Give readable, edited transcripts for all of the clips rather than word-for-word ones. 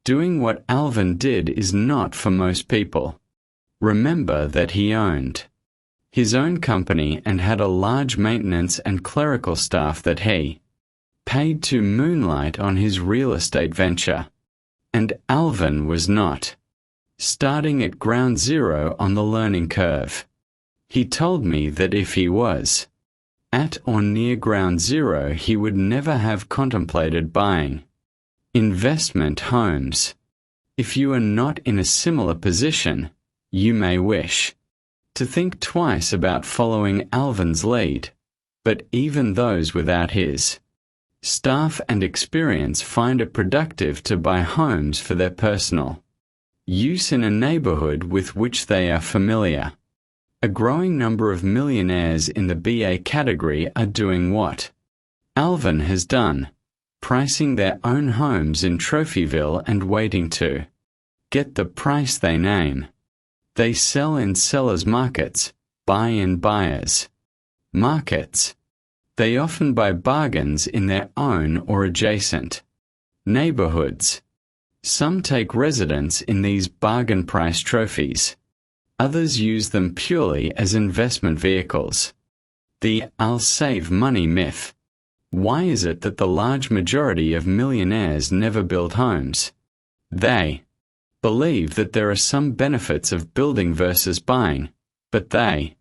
Doing what Alvin did is not for most people. Remember that he owned his own company and had a large maintenance and clerical staff that he paid to moonlight on his real estate venture. And Alvin was not starting at ground zero on the learning curve. He told me that if he was at or near ground zero, he would never have contemplated buying investment homes. If you are not in a similar position, you may wish to think twice about following Alvin's lead, but even those without his staff and experience find it productive to buy homes for their personal use in a neighborhood with which they are familiar. A growing number of millionaires in the BA category are doing what Alvin has done, pricing their own homes in Trophyville and waiting to get the price they name. They sell in sellers' markets, buy in buyers' markets. They often buy bargains in their own or adjacent neighborhoods. Some take residence in these bargain price trophies. Others use them purely as investment vehicles. The "I'll save money" myth. Why is it that the large majority of millionaires never build homes? They believe that there are some benefits of building versus buying, but they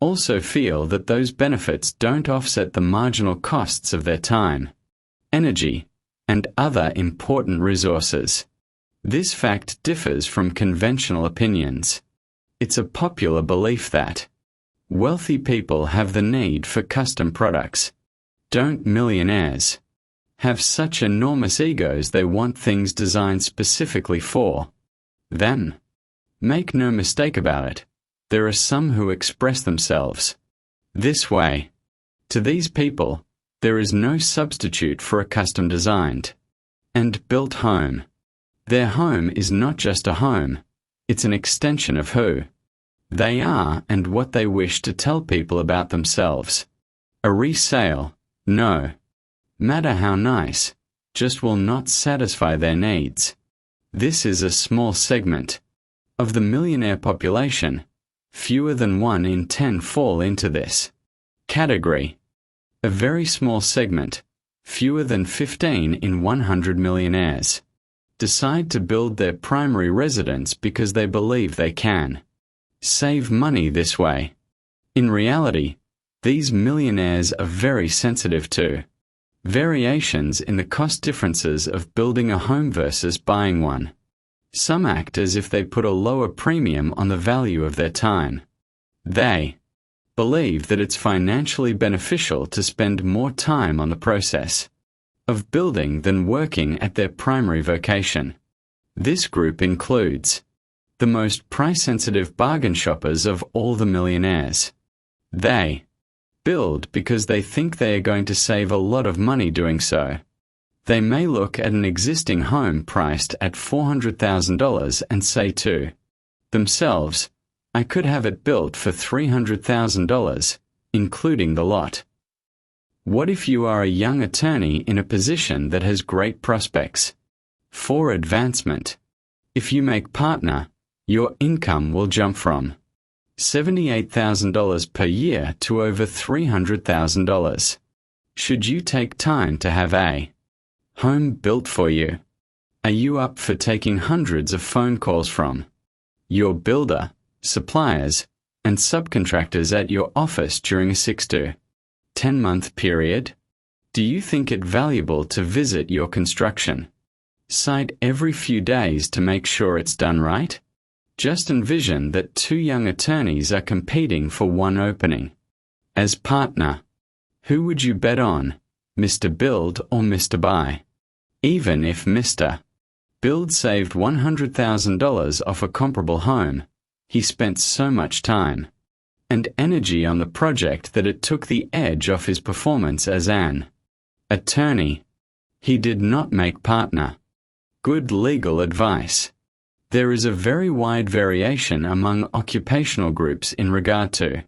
also feel that those benefits don't offset the marginal costs of their time, energy, and other important resources. This fact differs from conventional opinions. It's a popular belief that wealthy people have the need for custom products. Don't millionaires have such enormous egos they want things designed specifically for them? Make no mistake about it, there are some who express themselves this way. To these people, there is no substitute for a custom-designed and built home. Their home is not just a home, it's an extension of who they are and what they wish to tell people about themselves. A resale, no matter how nice, just will not satisfy their needs. This is a small segment of the millionaire population. Fewer than 1 in 10 fall into this category. A very small segment, fewer than 15 in 100 millionaires, decide to build their primary residence because they believe they can save money this way. In reality, these millionaires are very sensitive to variations in the cost differences of building a home versus buying one. Some act as if they put a lower premium on the value of their time. They believe that it's financially beneficial to spend more time on the process of building than working at their primary vocation. This group includes the most price-sensitive bargain shoppers of all the millionaires. They build because they think they are going to save a lot of money doing so. They may look at an existing home priced at $400,000 and say to themselves, I could have it built for $300,000, including the lot. What if you are a young attorney in a position that has great prospects for advancement? If you make partner, your income will jump from $78,000 per year to over $300,000. Should you take time to have a home built for you? Are you up for taking hundreds of phone calls from your builder, suppliers, and subcontractors at your office during a 6 to 10-month period? Do you think it valuable to visit your construction site every few days to make sure it's done right? Just envision that 2 young attorneys are competing for one opening. As partner, who would you bet on, Mr. Build or Mr. Buy? Even if Mr. Build saved $100,000 off a comparable home, he spent so much time and energy on the project that it took the edge off his performance as an attorney. He did not make partner. Good legal advice. There is a very wide variation among occupational groups in regard to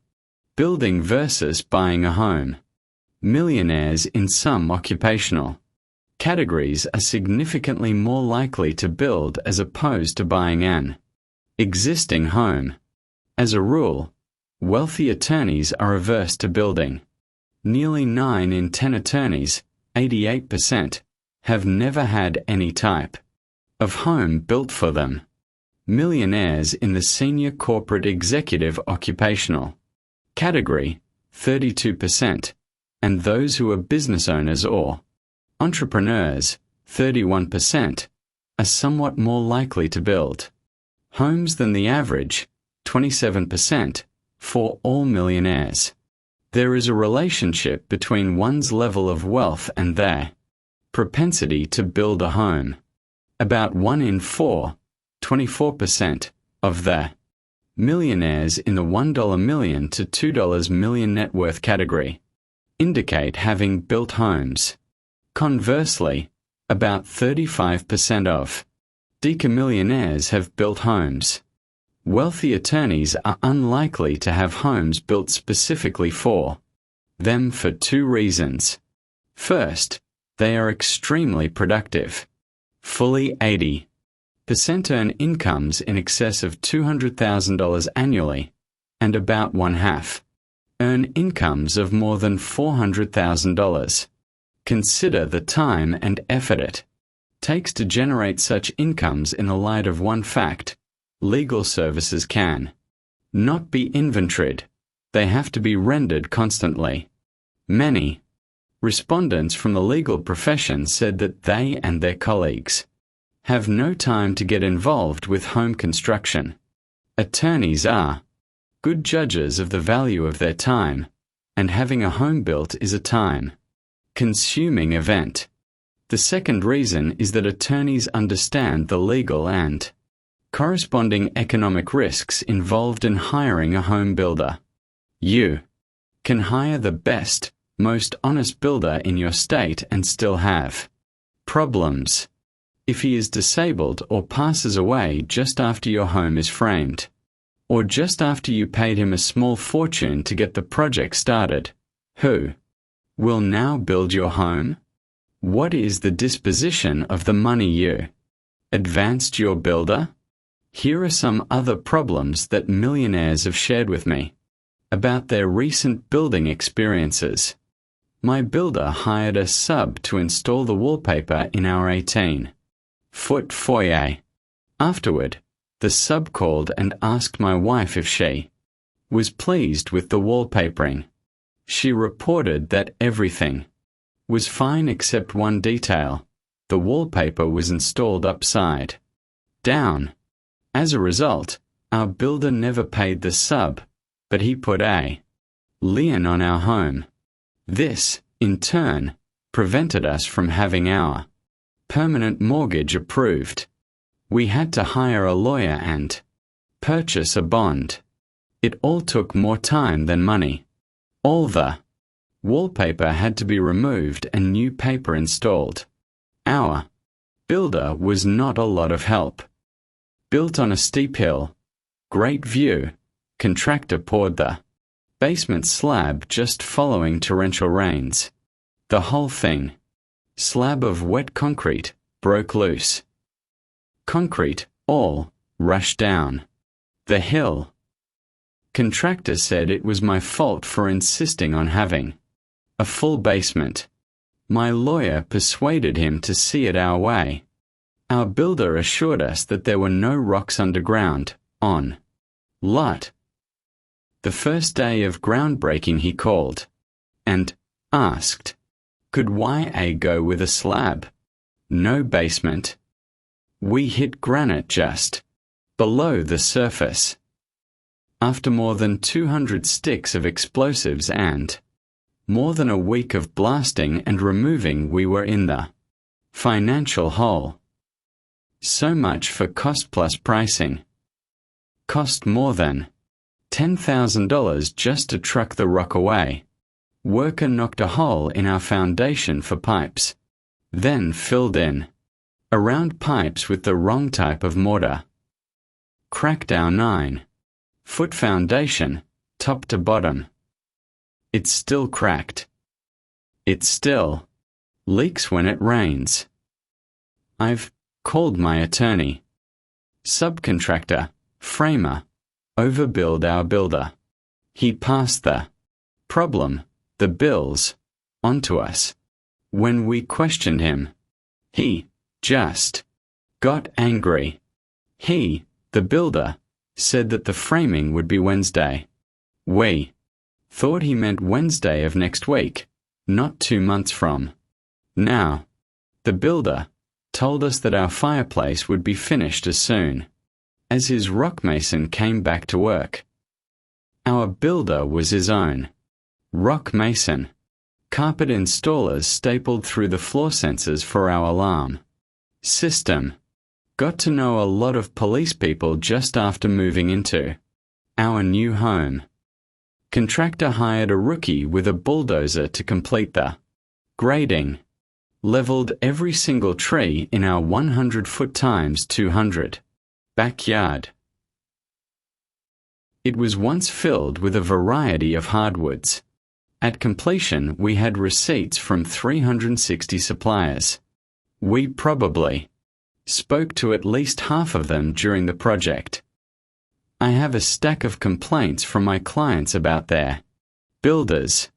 building versus buying a home. Millionaires in some occupational Categories are significantly more likely to build as opposed to buying an existing home. As a rule, wealthy attorneys are averse to building. Nearly 9 in 10 attorneys, 88%, have never had any type of home built for them. Millionaires in the senior corporate executive occupational category, 32%, and those who are business owners or entrepreneurs, 31%, are somewhat more likely to build homes than the average, 27%, for all millionaires. There is a relationship between one's level of wealth and their propensity to build a home. About 1 in 4, 24%, of the millionaires in the $1 million to $2 million net worth category indicate having built homes. Conversely, about 35% of decamillionaires have built homes. Wealthy attorneys are unlikely to have homes built specifically for them for 2 reasons. First, they are extremely productive. Fully 80% earn incomes in excess of $200,000 annually, and about 1/2 earn incomes of more than $400,000. Consider the time and effort it takes to generate such incomes in the light of one fact: legal services can not be inventoried. They have to be rendered constantly. Many respondents from the legal profession said that they and their colleagues have no time to get involved with home construction. Attorneys are good judges of the value of their time, and having a home built is a time-consuming event. The second reason is that attorneys understand the legal and corresponding economic risks involved in hiring a home builder. You can hire the best, most honest builder in your state and still have problems if he is disabled or passes away just after your home is framed, or just after you paid him a small fortune to get the project started. Who will now build your home? What is the disposition of the money you advanced your builder? Here are some other problems that millionaires have shared with me about their recent building experiences. My builder hired a sub to install the wallpaper in our 18-foot foyer. Afterward, the sub called and asked my wife if she was pleased with the wallpapering. She reported that everything was fine except one detail: the wallpaper was installed upside down. As a result, our builder never paid the sub, but he put a lien on our home. This, in turn, prevented us from having our permanent mortgage approved. We had to hire a lawyer and purchase a bond. It all took more time than money. All the wallpaper had to be removed and new paper installed. Our builder was not a lot of help. Built on a steep hill, great view, contractor poured the basement slab just following torrential rains. The whole thing, slab of wet concrete, broke loose. Concrete, all, rushed down the hill. Contractor said it was my fault for insisting on having a full basement. My lawyer persuaded him to see it our way. Our builder assured us that there were no rocks underground on lot. The first day of groundbreaking he called and asked, could YA go with a slab? No basement. We hit granite just below the surface. After more than 200 sticks of explosives and more than a week of blasting and removing, we were in the financial hole. So much for cost plus pricing. Cost more than $10,000 just to truck the rock away. Worker knocked a hole in our foundation for pipes, then filled in around pipes with the wrong type of mortar. Cracked our 9-foot foundation, top to bottom. It's still cracked. It's still Leaks when it rains. I've called my attorney. Subcontractor, framer, overbilled our builder. He passed the problem, the bills, onto us. When we questioned him, he just got angry. He, the builder, said that the framing would be Wednesday. We thought he meant Wednesday of next week, not 2 months from now. The builder told us that our fireplace would be finished as soon as his rock mason came back to work. Our builder was his own rock mason. Carpet installers stapled through the floor sensors for our alarm system. Got to know a lot of police people just after moving into our new home. Contractor hired a rookie with a bulldozer to complete the grading. Leveled every single tree in our 100-foot times 200 backyard. It was once filled with a variety of hardwoods. At completion, we had receipts from 360 suppliers. We probably spoke to at least half of them during the project. I have a stack of complaints from my clients about their builders.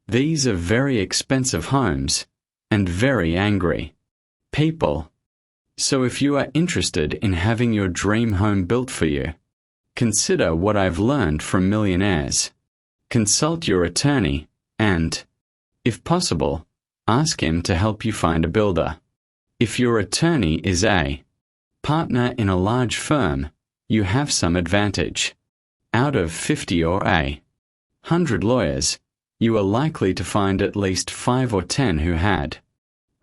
These are very expensive homes and very angry people. So if you are interested in having your dream home built for you, consider what I've learned from millionaires. Consult your attorney and, if possible, ask him to help you find a builder. If your attorney is a partner in a large firm, you have some advantage. Out of 50 or 100 lawyers, you are likely to find at least 5 or 10 who had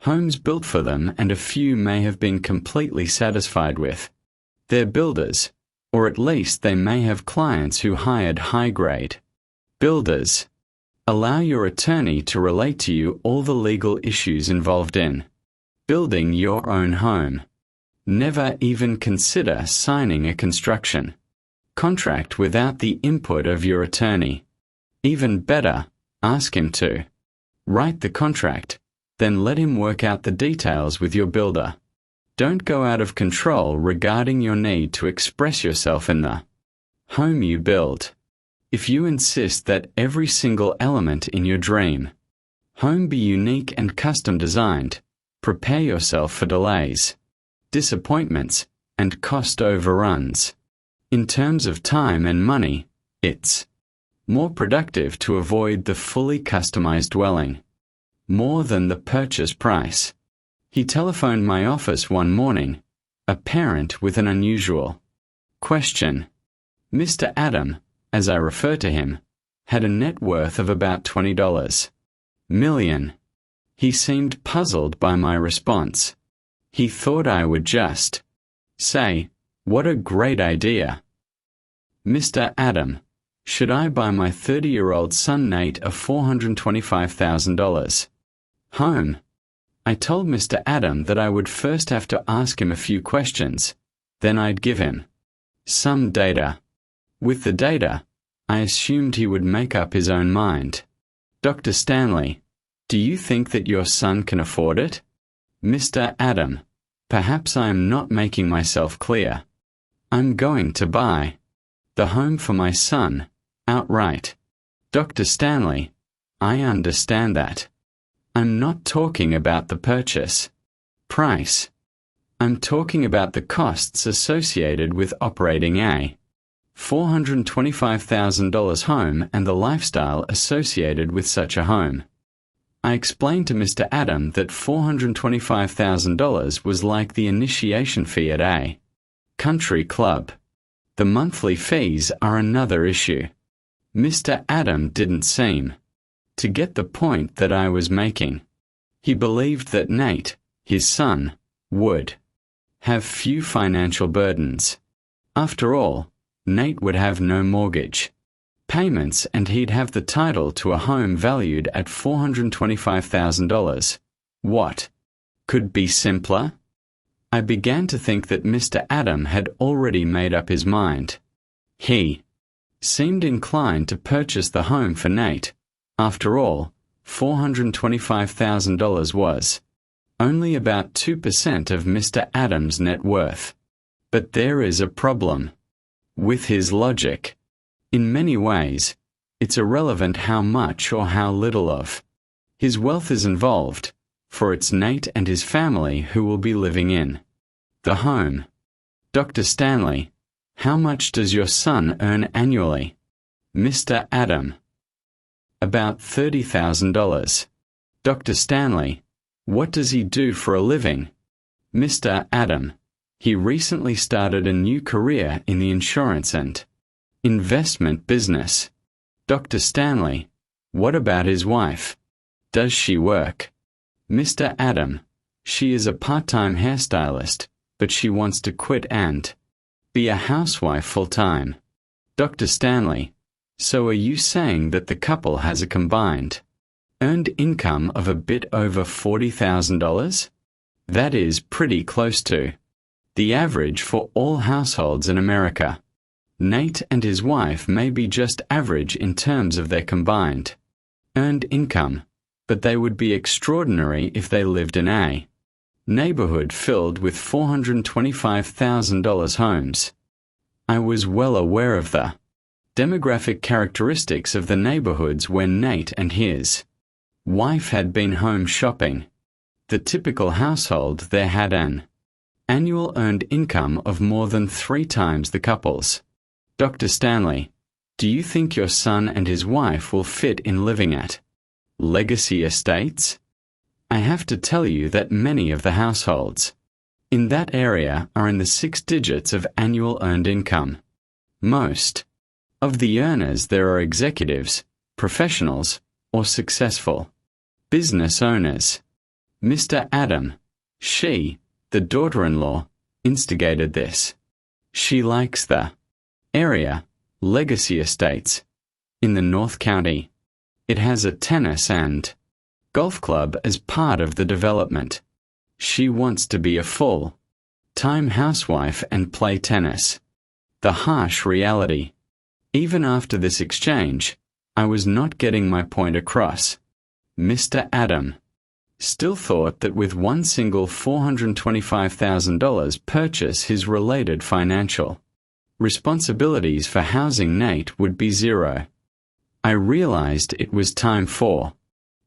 homes built for them, and a few may have been completely satisfied with their builders, or at least they may have clients who hired high-grade builders. Allow your attorney to relate to you all the legal issues involved in building your own home. Never even consider signing a construction contract without the input of your attorney. Even better, ask him to write the contract, then let him work out the details with your builder. Don't go out of control regarding your need to express yourself in the home you build. If you insist that every single element in your dream home be unique and custom designed, prepare yourself for delays, disappointments, and cost overruns. In terms of time and money, it's more productive to avoid the fully customized dwelling more than the purchase price. He telephoned my office one morning, a parent with an unusual question. Mr. Adam, as I refer to him, had a net worth of about $20 million. He seemed puzzled by my response. He thought I would just say, "What a great idea." Mr. Adam, should I buy my 30-year-old son Nate a $425,000 home? I told Mr. Adam that I would first have to ask him a few questions, then I'd give him some data. With the data, I assumed he would make up his own mind. Dr. Stanley, do you think that your son can afford it? Mr. Adam, perhaps I am not making myself clear. I'm going to buy the home for my son outright. Dr. Stanley, I understand that. I'm not talking about the purchase price. I'm talking about the costs associated with operating a $425,000 home and the lifestyle associated with such a home. I explained to Mr. Adam that $425,000 was like the initiation fee at a country club. The monthly fees are another issue. Mr. Adam didn't seem to get the point that I was making. He believed that Nate, his son, would have few financial burdens. After all, Nate would have no mortgage payments and he'd have the title to a home valued at $425,000. What could be simpler? I began to think that Mr. Adam had already made up his mind. He seemed inclined to purchase the home for Nate. After all, $425,000 was only about 2% of Mr. Adams' net worth. But there is a problem with his logic. In many ways, it's irrelevant how much or how little of his wealth is involved, for it's Nate and his family who will be living in the home. Dr. Stanley, how much does your son earn annually? Mr. Adam, about $30,000. Dr. Stanley, what does he do for a living? Mr. Adam, he recently started a new career in the insurance and investment business. Dr. Stanley, what about his wife? Does she work? Mr. Adam, she is a part-time hairstylist, but she wants to quit and be a housewife full-time. Dr. Stanley, so are you saying that the couple has a combined earned income of a bit over $40,000? That is pretty close to the average for all households in America. Nate and his wife may be just average in terms of their combined earned income, but they would be extraordinary if they lived in a neighborhood filled with $425,000 homes. I was well aware of the demographic characteristics of the neighborhoods where Nate and his wife had been home shopping. The typical household there had an annual earned income of more than 3 times the couple's. Dr. Stanley, do you think your son and his wife will fit in living at legacy estates? I have to tell you that many of the households in that area are in the 6 digits of annual earned income. Most of the earners there are executives, professionals, or successful business owners. Mr. Adam, she, the daughter-in-law, instigated this. She likes the area, legacy estates, in the North County. It has a tennis and golf club as part of the development. She wants to be a full-time housewife and play tennis. The harsh reality. Even after this exchange, I was not getting my point across. Mr. Adam still thought that with one single $425,000 purchase his related financial responsibilities for housing Nate would be zero. I realized it was time for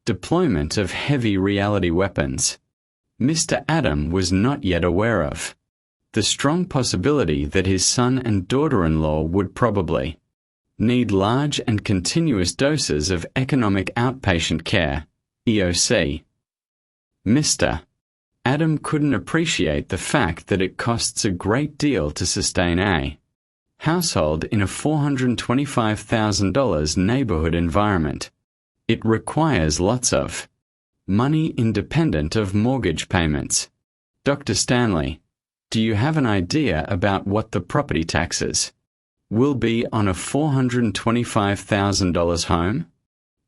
deployment of heavy reality weapons. Mr. Adam was not yet aware of the strong possibility that his son and daughter-in-law would probably need large and continuous doses of economic outpatient care, EOC. Mr. Adam couldn't appreciate the fact that it costs a great deal to sustain a household in a $425,000 neighborhood environment. It requires lots of money independent of mortgage payments. Dr. Stanley, do you have an idea about what the property taxes will be on a $425,000 home?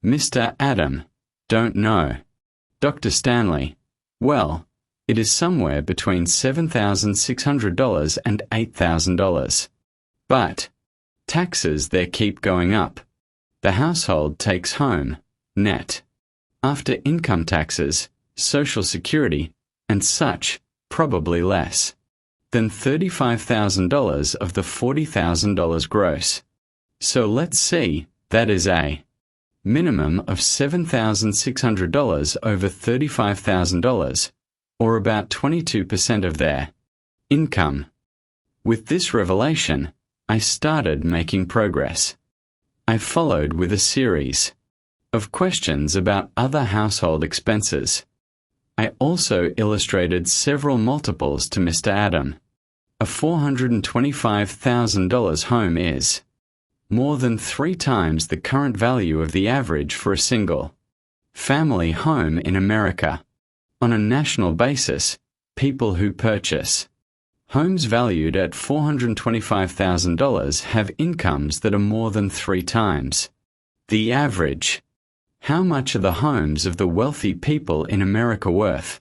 Mr. Adam, don't know. Dr. Stanley, well, it is somewhere between $7,600 and $8,000. But taxes there keep going up. The household takes home, net, after income taxes, Social Security, and such, probably less than $35,000 of the $40,000 gross. So let's see, that is a minimum of $7,600 over $35,000, or about 22% of their income. With this revelation, I started making progress. I followed with a series of questions about other household expenses. I also illustrated several multiples to Mr. Adam. A $425,000 home is more than 3 times the current value of the average for a single family home in America. On a national basis, people who purchase homes valued at $425,000 have incomes that are more than 3 times the average. How much are the homes of the wealthy people in America worth?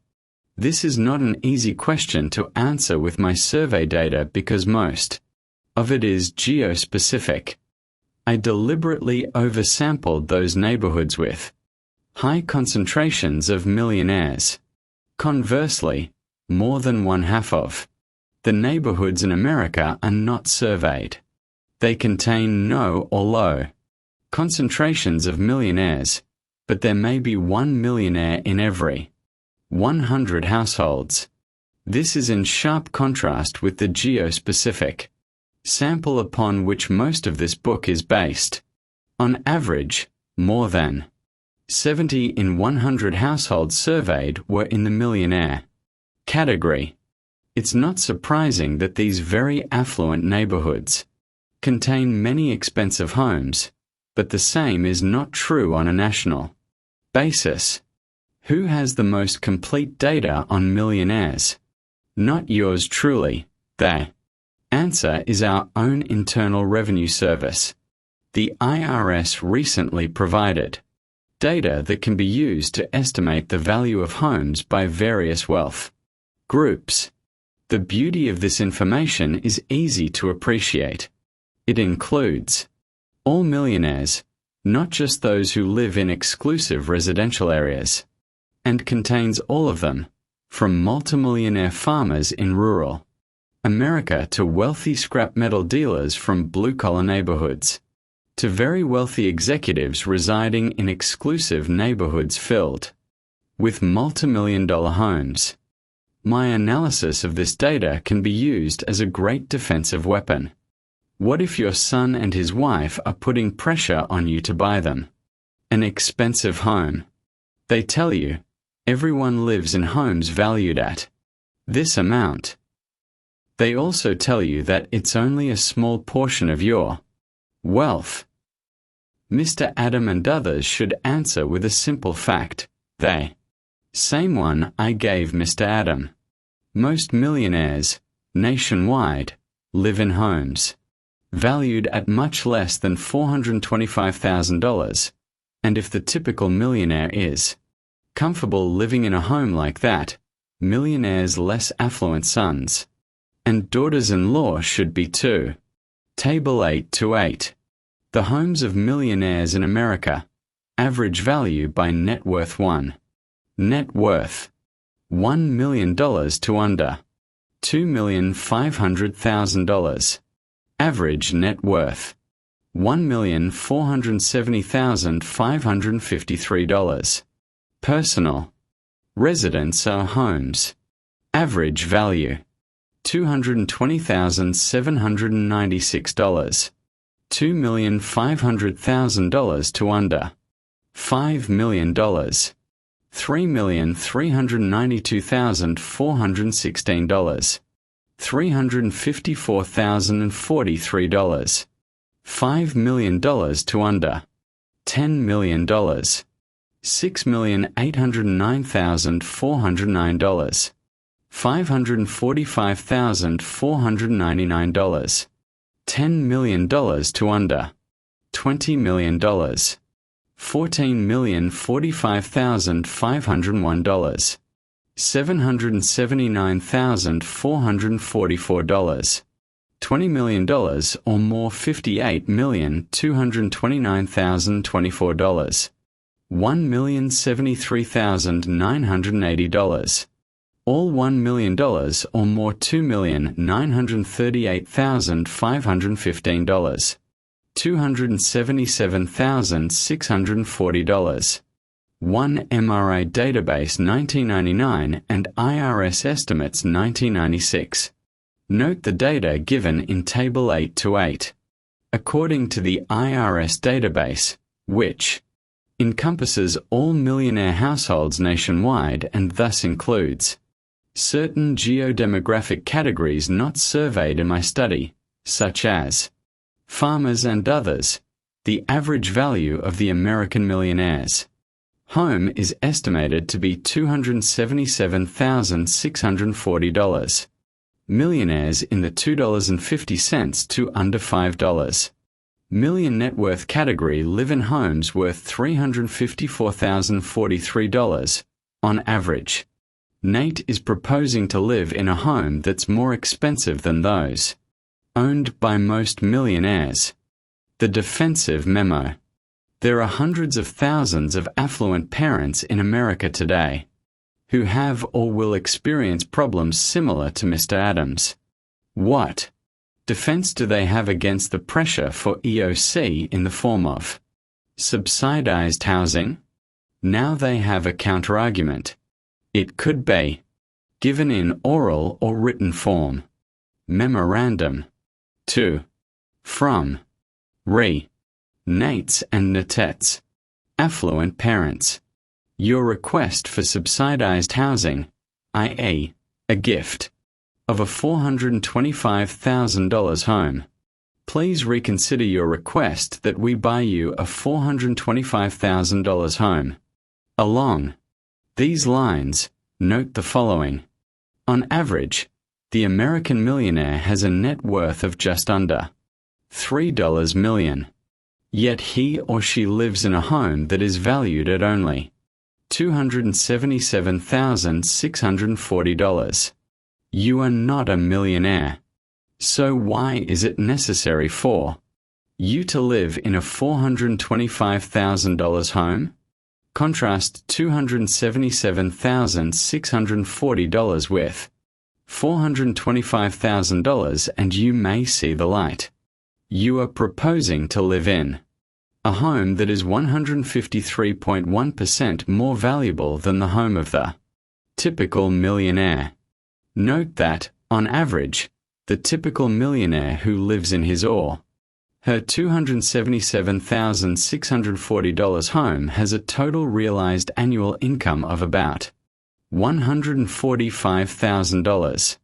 This is not an easy question to answer with my survey data because most of it is geo-specific. I deliberately oversampled those neighborhoods with High concentrations of millionaires. Conversely, more than one half of the neighborhoods in America are not surveyed. They contain no or low concentrations of millionaires, but there may be one millionaire in every 100 households. This is in sharp contrast with the geo-specific sample upon which most of this book is based. On average, more than 70 in 100 households surveyed were in the millionaire category. It's not surprising that these very affluent neighborhoods contain many expensive homes, but the same is not true on a national basis. Who has the most complete data on millionaires? Not yours truly. The answer is our own Internal Revenue Service. The IRS recently provided data that can be used to estimate the value of homes by various wealth groups. The beauty of this information is easy to appreciate. It includes all millionaires, not just those who live in exclusive residential areas, and contains all of them, from multimillionaire farmers in rural America to wealthy scrap metal dealers from blue-collar neighborhoods, to very wealthy executives residing in exclusive neighborhoods filled with multimillion-dollar homes. My analysis of this data can be used as a great defensive weapon. What if your son and his wife are putting pressure on you to buy them an expensive home? They tell you, everyone lives in homes valued at this amount. They also tell you that it's only a small portion of your wealth. Mr. Adam and others should answer with a simple fact. The same one I gave Mr. Adam. Most millionaires, nationwide, live in homes valued at much less than $425,000, and if the typical millionaire is comfortable living in a home like that, millionaires' less affluent sons and daughters-in-law should be too. Table 8-8. The homes of millionaires in America. Average value by net worth 1. Net worth $1 million to under $2,500,000. Average net worth $1,470,553. Personal residence or homes. Average value $220,796. $2,500,000 to under $5 million. $3,392,416. $354,043. $5 million to under $10 million. $6,809,409. $545,499. $10 million to under $20 million. $14,045,501. $779,444. $20 million or more. $58,229,024. $1,073,980. All $1 million or more. $2,938,515. $277,640. One MRA database 1999 and IRS estimates 1996. Note the data given in Table 8-8. According to the IRS database, which encompasses all millionaire households nationwide and thus includes certain geodemographic categories not surveyed in my study, such as farmers and others, the average value of the American millionaires' home is estimated to be $277,640. Millionaires in the $2.50 to under $5 million net worth category live in homes worth $354,043 on average. Nate is proposing to live in a home that's more expensive than those owned by most millionaires. The defensive memo. There are hundreds of thousands of affluent parents in America today who have or will experience problems similar to Mr. Adams. What defense do they have against the pressure for EOC in the form of subsidized housing? Now they have a counterargument. It could be given in oral or written form. Memorandum. 2. From Nates and Natets, affluent parents. Your request for subsidized housing, i.e., a gift, of a $425,000 home. Please reconsider your request that we buy you a $425,000 home. Along these lines, note the following. On average, the American millionaire has a net worth of just under $3 million. Yet he or she lives in a home that is valued at only $277,640. You are not a millionaire. So why is it necessary for you to live in a $425,000 home? Contrast $277,640 with $425,000 and you may see the light. You are proposing to live in a home that is 153.1% more valuable than the home of the typical millionaire. Note that, on average, the typical millionaire who lives in his or her $277,640 home has a total realized annual income of about $145,000.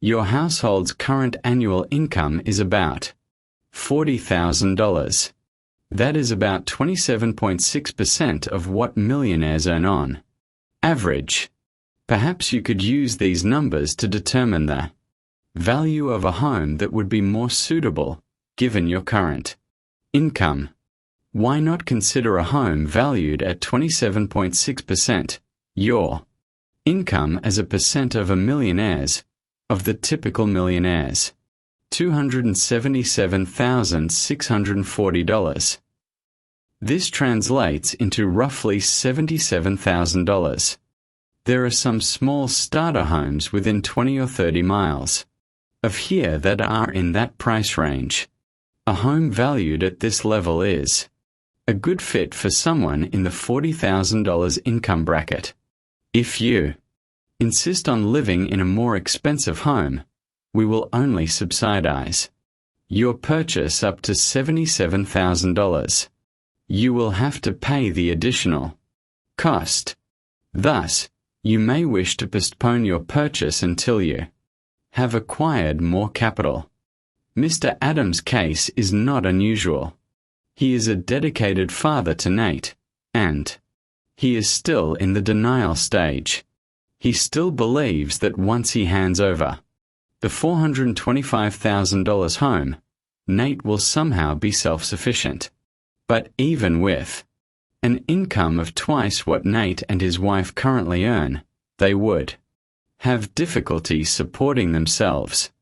Your household's current annual income is about $40,000. That is about 27.6% of what millionaires earn on average. Perhaps you could use these numbers to determine the value of a home that would be more suitable given your current income. Why not consider a home valued at 27.6%, your income as a percent of a millionaire's, of the typical millionaire's, $277,640. This translates into roughly $77,000. There are some small starter homes within 20 or 30 miles of here that are in that price range. A home valued at this level is a good fit for someone in the $40,000 income bracket. If you insist on living in a more expensive home, we will only subsidize your purchase up to $77,000. You will have to pay the additional cost. Thus, you may wish to postpone your purchase until you have acquired more capital. Mr. Adams' case is not unusual. He is a dedicated father to Nate, and he is still in the denial stage. He still believes that once he hands over the $425,000 home, Nate will somehow be self-sufficient. But even with an income of twice what Nate and his wife currently earn, they would have difficulty supporting themselves.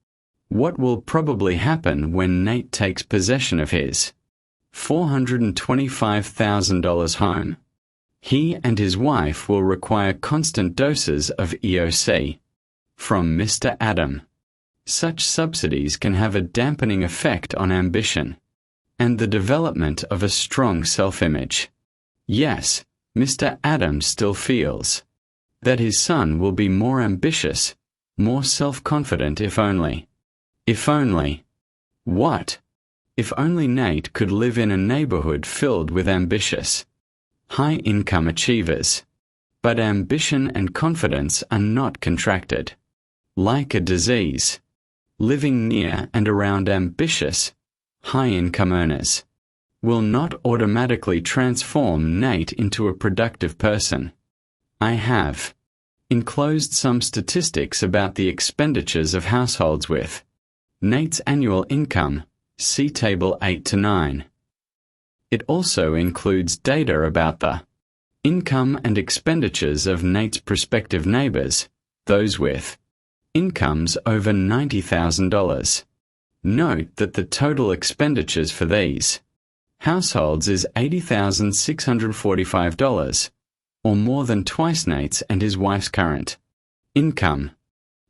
What will probably happen when Nate takes possession of his $425,000 home? He and his wife will require constant doses of EOC from Mr. Adam. Such subsidies can have a dampening effect on ambition and the development of a strong self-image. Yes, Mr. Adams still feels that his son will be more ambitious, more self-confident if only. If only. What? If only Nate could live in a neighborhood filled with ambitious, high-income achievers. But ambition and confidence are not contracted. Like a disease, living near and around ambitious, high-income earners will not automatically transform Nate into a productive person. I have enclosed some statistics about the expenditures of households with Nate's annual income, see Table 8 to 9. It also includes data about the income and expenditures of Nate's prospective neighbors, those with incomes over $90,000. Note that the total expenditures for these households is $80,645, or more than twice Nate's and his wife's current income.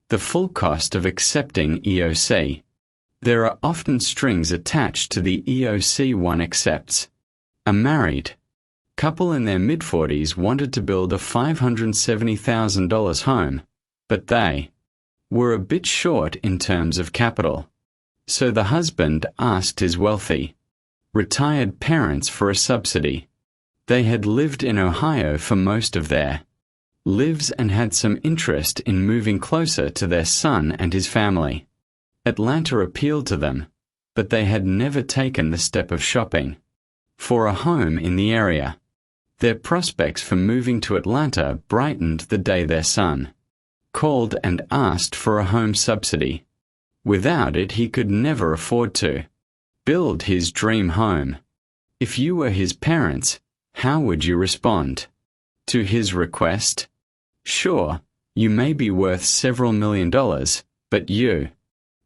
The full cost of accepting EOC. There are often strings attached to the EOC one accepts. A married couple in their mid-40s wanted to build a $570,000 home, but they were a bit short in terms of capital. So the husband asked his wealthy, retired parents for a subsidy. They had lived in Ohio for most of their lives and had some interest in moving closer to their son and his family. Atlanta appealed to them, but they had never taken the step of shopping for a home in the area. Their prospects for moving to Atlanta brightened the day their son called and asked for a home subsidy. Without it, he could never afford to build his dream home. If you were his parents, how would you respond to his request? Sure, you may be worth several $1,000,000, but you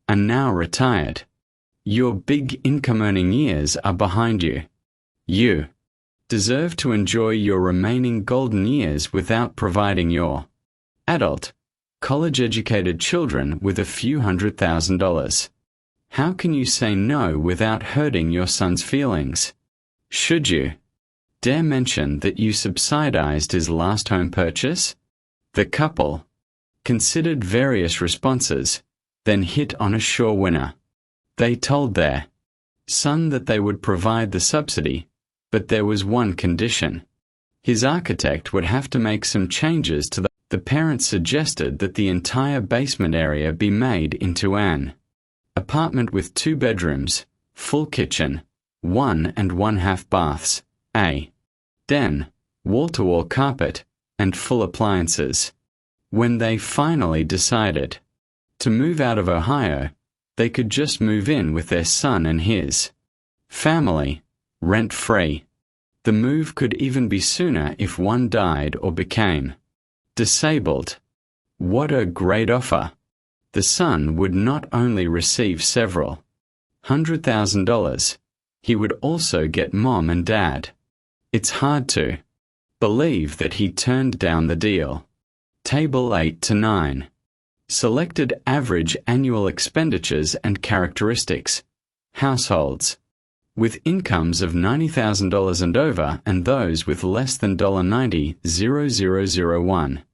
are now retired. Your big income-earning years are behind you. You deserve to enjoy your remaining golden years without providing your adult, college-educated children with a few $100,000. How can you say no without hurting your son's feelings? Should you dare mention that you subsidized his last home purchase? The couple considered various responses, then hit on a sure winner. They told their son that they would provide the subsidy, but there was one condition. His architect would have to make some changes to the parents suggested that the entire basement area be made into an apartment with 2 bedrooms, full kitchen, 1 1/2 baths, a den, wall-to-wall carpet, and full appliances. When they finally decided to move out of Ohio, they could just move in with their son and his family, rent-free. The move could even be sooner if one died or became disabled. What a great offer! The son would not only receive several $100,000, he would also get mom and dad. It's hard to believe that he turned down the deal. Table 8 to 9. Selected average annual expenditures and characteristics. Households with incomes of $90,000 and over, and those with less than $90,000.